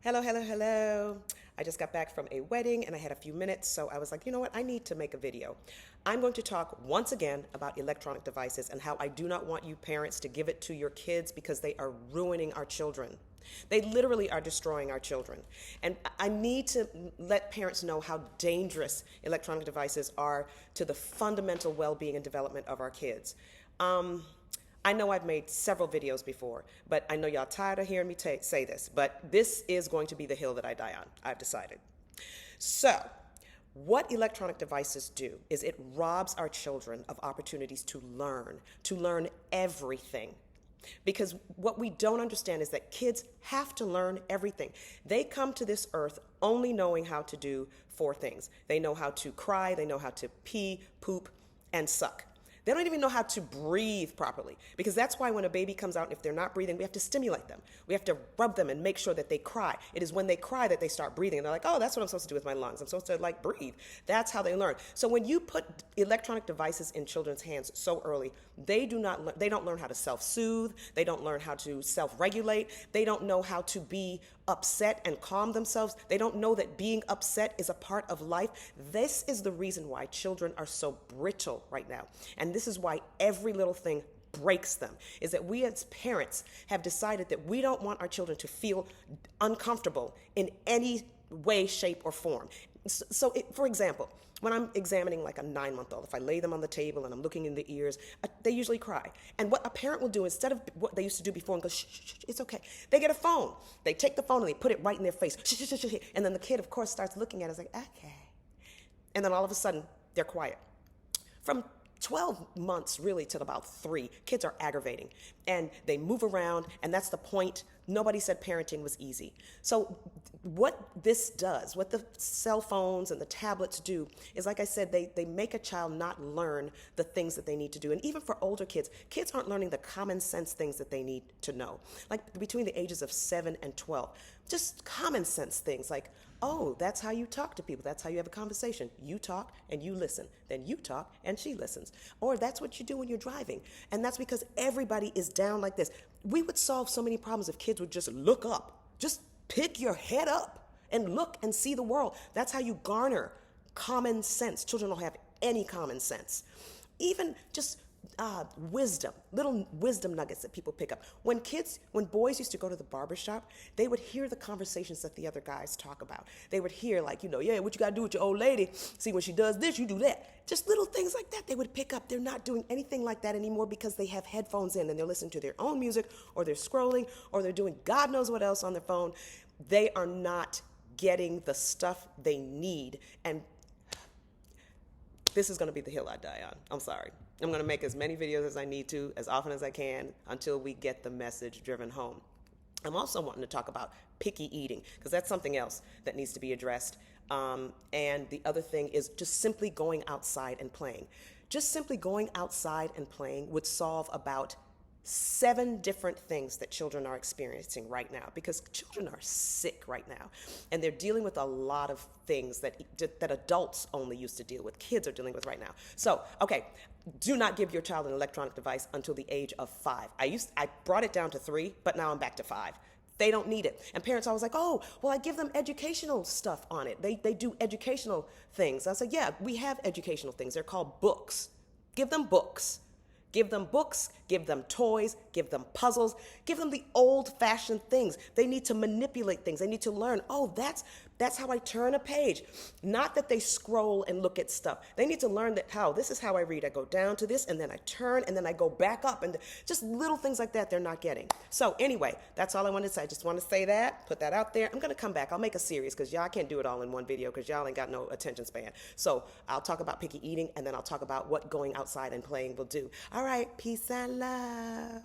Hello, hello, hello. I just got back from a wedding and I had a few minutes, so I was like, you know what? I need to make a video. I'm going to talk once again about electronic devices and how I do not want you parents to give it to your kids because they are ruining our children. They literally are destroying our children. And I need to let parents know how dangerous electronic devices are to the fundamental well being and development of our kids. I know I've made several videos before, but I know y'all tired of hearing me say this, but this is going to be the hill that I die on, I've decided. So, what electronic devices do is it robs our children of opportunities to learn everything. Because what we don't understand is that kids have to learn everything. They come to this earth only knowing how to do four things. They know how to cry, they know how to pee, poop, and suck. They don't even know how to breathe properly, because that's why when a baby comes out, if they're not breathing, we have to stimulate them. We have to rub them and make sure that they cry. It is when they cry that they start breathing, and they're like, oh, that's what I'm supposed to do with my lungs. I'm supposed to breathe. That's how they learn. So when you put electronic devices in children's hands so early, they don't learn how to self-soothe. They don't learn how to self-regulate. They don't know how to be upset and calm themselves. They don't know that being upset is a part of life. This is the reason why children are so brittle right now. And this is why every little thing breaks them, is that we as parents have decided that we don't want our children to feel uncomfortable in any way, shape, or form. So for example, when I'm examining like a 9-month-old, if I lay them on the table and I'm looking in the ears, they usually cry. And what a parent will do, instead of what they used to do before and go, shh, shh, shh, it's okay, they get a phone. They take the phone and they put it right in their face. Shh, shh, shh, shh. And then the kid, of course, starts looking at it, it's like, okay. And then all of a sudden, they're quiet. From 12 months really till about 3, kids are aggravating and they move around, and that's the point. Nobody said parenting was easy. So what this does, what the cell phones and the tablets do, is, like I said, they make a child not learn the things that they need to do. And even for older kids, kids aren't learning the common sense things that they need to know. Like between the ages of 7 and 12, just common sense things like, oh, that's how you talk to people. That's how you have a conversation. You talk and you listen. Then you talk and she listens. Or that's what you do when you're driving. And that's because everybody is down like this. We would solve so many problems if kids would just look up. Just pick your head up and look and see the world. That's how you garner common sense. Children don't have any common sense. Even just wisdom, little wisdom nuggets that people pick up. When boys used to go to the barber shop, they would hear the conversations that the other guys talk about. They would hear like, yeah, what you got to do with your old lady? See, when she does this, you do that. Just little things like that they would pick up. They're not doing anything like that anymore because they have headphones in and they're listening to their own music, or they're scrolling, or they're doing God knows what else on their phone. They are not getting the stuff they need. And this is going to be the hill I die on. I'm sorry. I'm going to make as many videos as I need to, as often as I can, until we get the message driven home. I'm also wanting to talk about picky eating, because that's something else that needs to be addressed. And the other thing is just simply going outside and playing. Just simply going outside and playing would solve about 7 different things that children are experiencing right now, because children are sick right now and they're dealing with a lot of things that adults only used to deal with. Kids are dealing with right now. So, okay, do not give your child an electronic device until the age of 5. I brought it down to 3, but now I'm back to 5. They don't need it. And parents always like, oh, well, I give them educational stuff on it. They do educational things. I said, yeah, we have educational things. They're called books. Give them books. Give them books, give them toys, give them puzzles, give them the old-fashioned things. They need to manipulate things. They need to learn, oh, that's how I turn a page. Not that they scroll and look at stuff. They need to learn this is how I read. I go down to this, and then I turn, and then I go back up, and just little things like that they're not getting. So anyway, that's all I wanted to say. I just want to say that, put that out there. I'm going to come back. I'll make a series, because y'all can't do it all in one video, because y'all ain't got no attention span. So I'll talk about picky eating, and then I'll talk about what going outside and playing will do. All right, peace and love.